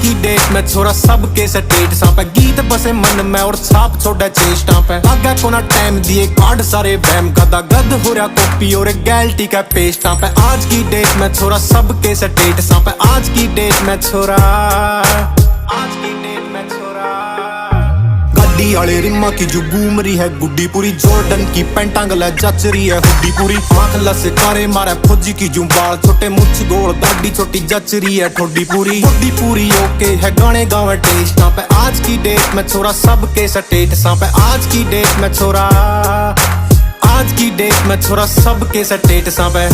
की डेट में छोरा सबके स्टेटस पे गीत बसे मन में और छाप छोड़ा चेष्टा पे आगे कोना टाइम दिए कार्ड सारे बैम गदा गद हो रहा कॉपी और गैल्टी का पेस्टा पे आज की डेट में छोरा सबके स्टेटस पे आज की डेट में छोरा गड्डी वाले रिम्मा की जो घूम रही है गुड्डी पूरी जॉर्डन की पैंटा गला जच रही है हुड्डी पूरी आंख लसे कारे मारे फौजी की जो बाल छोटे मुछ गोल दाढ़ी छोटी जच रही है ठोडी पूरी ओके है गाने गावे टेस्टा पे आज की डेट में छोरा सबके स्टेटसा पे आज की डेट में छोरा सबके स्टेटसा पे।